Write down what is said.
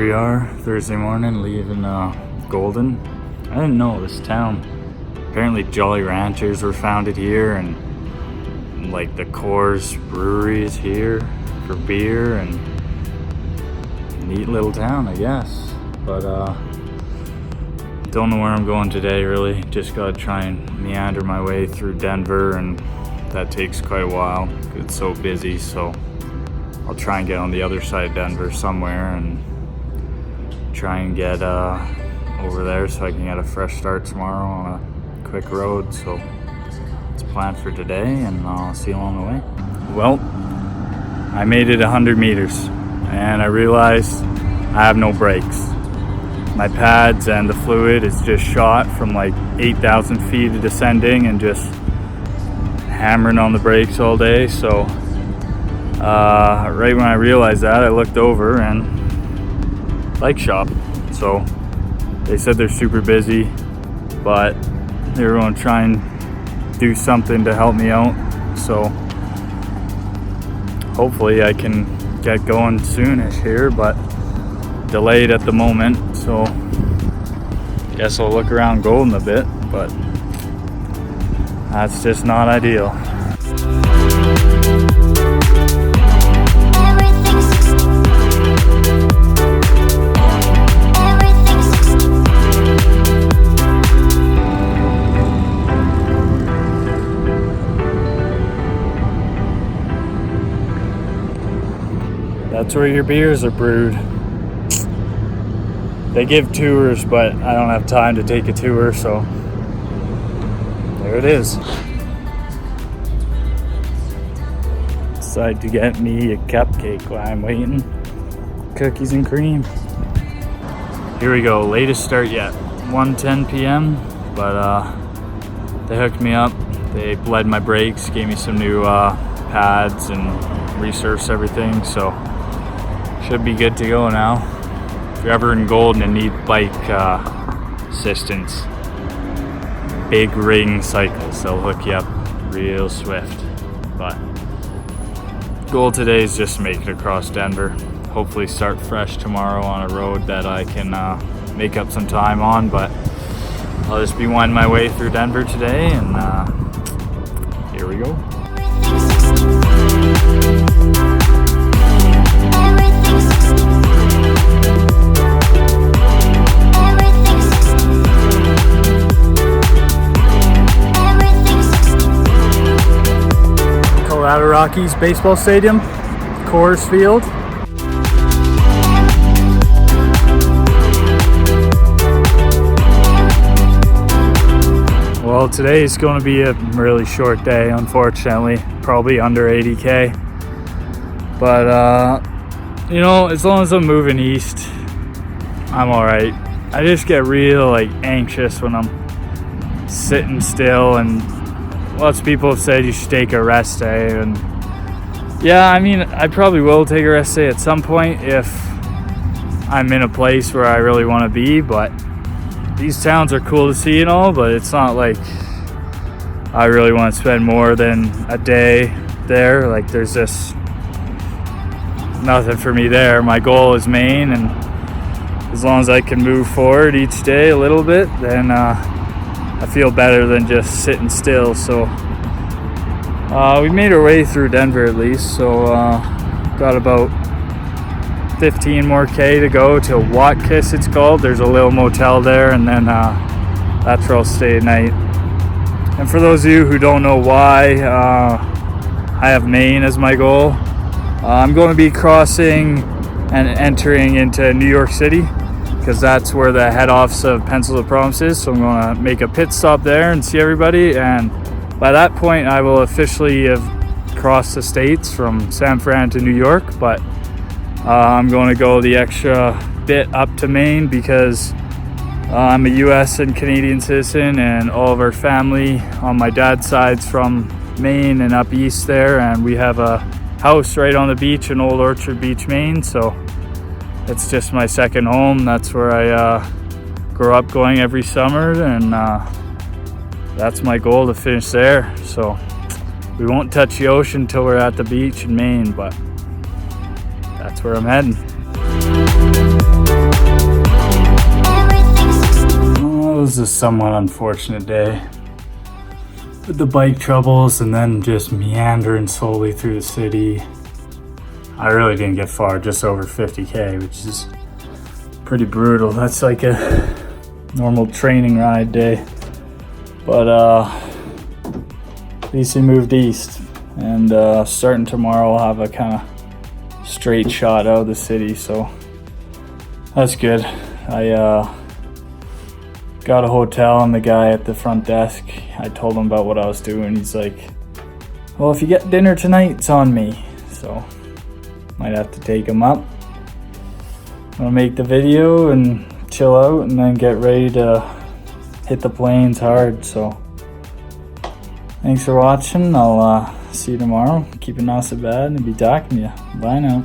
we are, Thursday morning, leaving Golden. I didn't know this town. Apparently Jolly Ranchers were founded here, and like the Coors Brewery is here for beer, and neat little town, I guess. But don't know where I'm going today, really. Just gotta try and meander my way through Denver, and that takes quite a while. It's so busy, so I'll try and get on the other side of Denver somewhere and try and get over there so I can get a fresh start tomorrow on a quick road. So it's planned for today, and I'll see you along the way. Well, I made it 100 meters and I realized I have no brakes. My pads and the fluid is just shot from like 8,000 feet of descending and just hammering on the brakes all day. So right when I realized that, I looked over and bike shop. So they said they're super busy, but they were going to try and do something to help me out. So hopefully I can get going soonish here, but delayed at the moment. So guess I'll look around Golden a bit, but that's just not ideal. That's where your beers are brewed. They give tours, but I don't have time to take a tour, so there it is. Decided to get me a cupcake while I'm waiting. Cookies and cream. Here we go, latest start yet. 1:10 p.m. But they hooked me up. They bled my brakes, gave me some new pads, and resurfaced everything. So should be good to go now. If you're ever in Golden and need bike assistance, big ring cycles, they'll hook you up real swift. But goal today is just to make it across Denver. Hopefully start fresh tomorrow on a road that I can make up some time on. But I'll just be winding my way through Denver today, and here we go. Colorado Rockies baseball stadium, Coors Field. Well, today is going to be a really short day, unfortunately, probably under 80K. But you know, as long as I'm moving east, I'm all right. I just get real anxious when I'm sitting still, and lots of people have said you should take a rest day, and yeah, I mean, I probably will take a rest day at some point if I'm in a place where I really want to be. But these towns are cool to see and all, but it's not like I really want to spend more than a day there. Like, there's just nothing for me there. My goal is Maine, and as long as I can move forward each day a little bit, then I feel better than just sitting still. So we made our way through Denver at least, so got about 15 more K to go to Watkiss, it's called. There's a little motel there, and then that's where I'll stay at night. And for those of you who don't know why I have Maine as my goal, I'm going to be crossing and entering into New York City, because that's where the head office of Pencils of Promise is. So I'm going to make a pit stop there and see everybody, and by that point I will officially have crossed the states from San Fran to New York. But I'm going to go the extra bit up to Maine because I'm a US and Canadian citizen, and all of our family on my dad's side's from Maine and up east there, and we have a house right on the beach in Old Orchard Beach, Maine. So it's just my second home. That's where I grew up going every summer, and that's my goal, to finish there. So we won't touch the ocean until we're at the beach in Maine, but that's where I'm heading. was a somewhat unfortunate day with the bike troubles and then just meandering slowly through the city. I really didn't get far, just over 50K, which is pretty brutal. That's like a normal training ride day. But at least we moved east, and starting tomorrow I'll have a kind of straight shot out of the city, so that's good. I got a hotel, and the guy at the front desk, I told him about what I was doing. He's like, well, if you get dinner tonight, it's on me. So might have to take him up. I'm gonna make the video and chill out and then get ready to hit the plains hard. So thanks for watching. I'll see you tomorrow. Keep it not so bad and be talking to you. Bye now.